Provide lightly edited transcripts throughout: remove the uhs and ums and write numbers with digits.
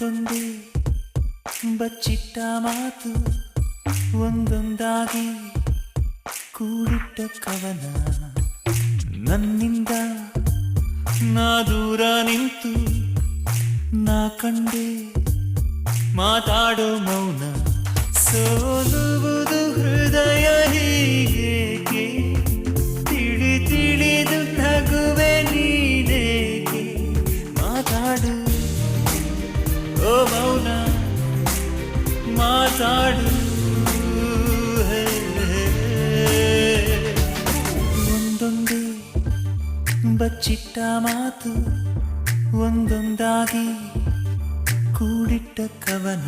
ಒಂದೊಂದೇ ಬಚ್ಚಿಟ್ಟ ಮಾತು ಒಂದೊಂದಾಗಿ ಕೂಡಿಟ್ಟ ಕವನ ನನ್ನಿಂದ ನಾ ದೂರ ನಿಂತು ನಾ ಕಂಡೆ ಮಾತಾಡೋ ಮೌನ ಸೋಲುವುದು ಹೃದಯ ಹೀಗೇಕೆ ತಿಳಿ ತಿಳಿದು ನಗುವೆ ನೀನೇಕೆ ಮಾತಾಡು ಓ ಮೌನ ಮಾತಾಡು ಒಂದೊಂದೇ ಬಚ್ಚಿಟ್ಟ ಮಾತು ಒಂದೊಂದಾಗಿ ಕೂಡಿಟ್ಟ ಕವನ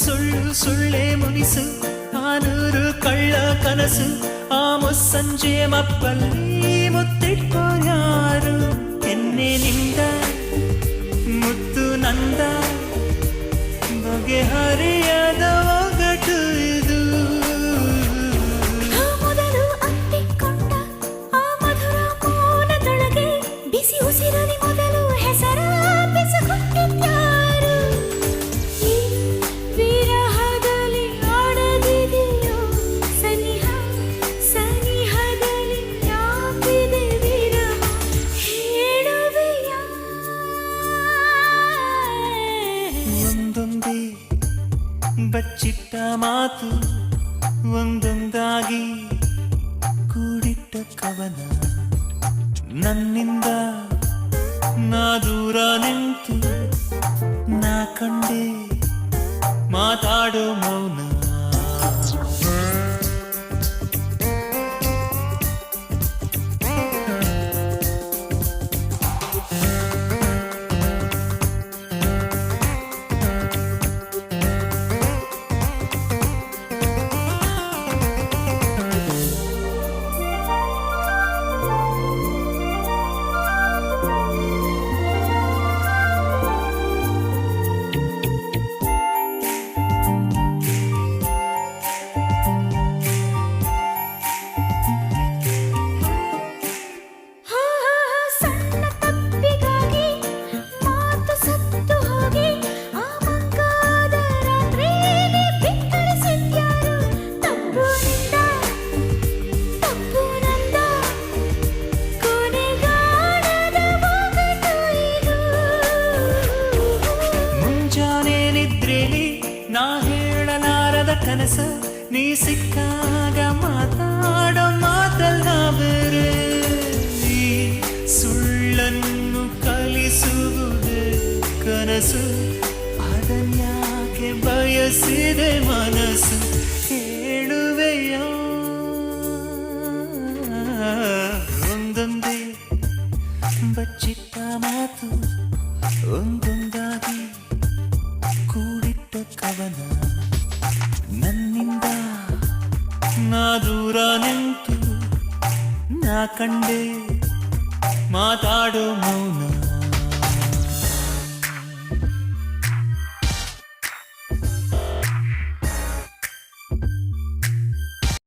ಸುಳ್ಳು ಸುಳ್ಳೆ ಮುನಿಸು ಆನೂರು ಕಳ್ಳ ಕನಸು ಆ ಮುಸ್ಸಂಜೆ ಮಪ್ಪಲ್ಲಿ ಮುತ್ತಿಟ್ಕೋ ಯಾರು ಎನ್ನೆನಿಂದ ಮುತ್ತು ನಂದ ಬಗೆಹರಿಯದ ಒಗಟು ಇದು ಮೊದಲು ಅಂಟಿಕೊಂಡ ಆ ಮಧುರ ಮೌನದೊಳಗೆ ಬಿಸಿ ಉಸಿರಲಿ ಮೊದಲು ಹೆಸರ ಬೆಸಗುಟ್ಟಿದ್ಯಾರು ವಿರಹದಲ್ಲಿ ಆಡದಿದೆಯೋ ಸನಿಹ ಸನಿಹದಲ್ಲಿ ಯಾಕಿದೆ ವಿರಹ ಹೇಳುವೆಯ ಒಂದೊಂದೇ ಬಚ್ಚಿಟ್ಟ ಮಾತು ಒಂದೊಂದಾಗಿ ಕೂಡಿಟ್ಟ ಕವನ ನನ್ನಿಂದ ನಾ ದೂರ ನಿಂತು ನಾ ಕಂಡೆ ಮಾತಾಡೋ ಮೌನ ಸಣ್ಣ ತಪ್ಪಿಗಾಗಿ ಮಾತು ಸತ್ತು ಹೋಗಿ ಆ ಮಂಗಾದ ರಾತ್ರಿಯಲ್ಲಿ ಬಿತ್ತರಿಸಿದ್ಯಾರು ತಪ್ಪು ನಿಂದ ತಪ್ಪು ನಂದ ಕೊನೆಗಾಣದ ಒಗಟು ಇದು ಮುಂಜಾನೆ ನಿದ್ರೆಲಿ ನಾ ಹೇಳಲಾರದ ಕನಸ ನೀ ಸಿಕ್ಕಾಗ ಮಾತಾಡೋ ಮಾತಲ್ಲ ಬೇರೆ ಈ ಸುಳ್ಳನ್ನು ಕಲಿಸುವುದೇ ಕನಸು ಅದನ್ಯಾಕೆ ಬಯಸಿದೆ ಮನಸ್ಸು ಹೇಳುವೆಯ ಒಂದೊಂದೇ ಬಚ್ಚಿಟ್ಟ ಮಾತು ಒಂದೊಂದಾಗಿ ಕೂಡಿಟ್ಟ ಕವನ ನನ್ನಿಂದ ನಾ ದೂರ ನಿಂತು ನಾ ಕಂಡೆ ಮಾತಾಡೋ ಮೌನ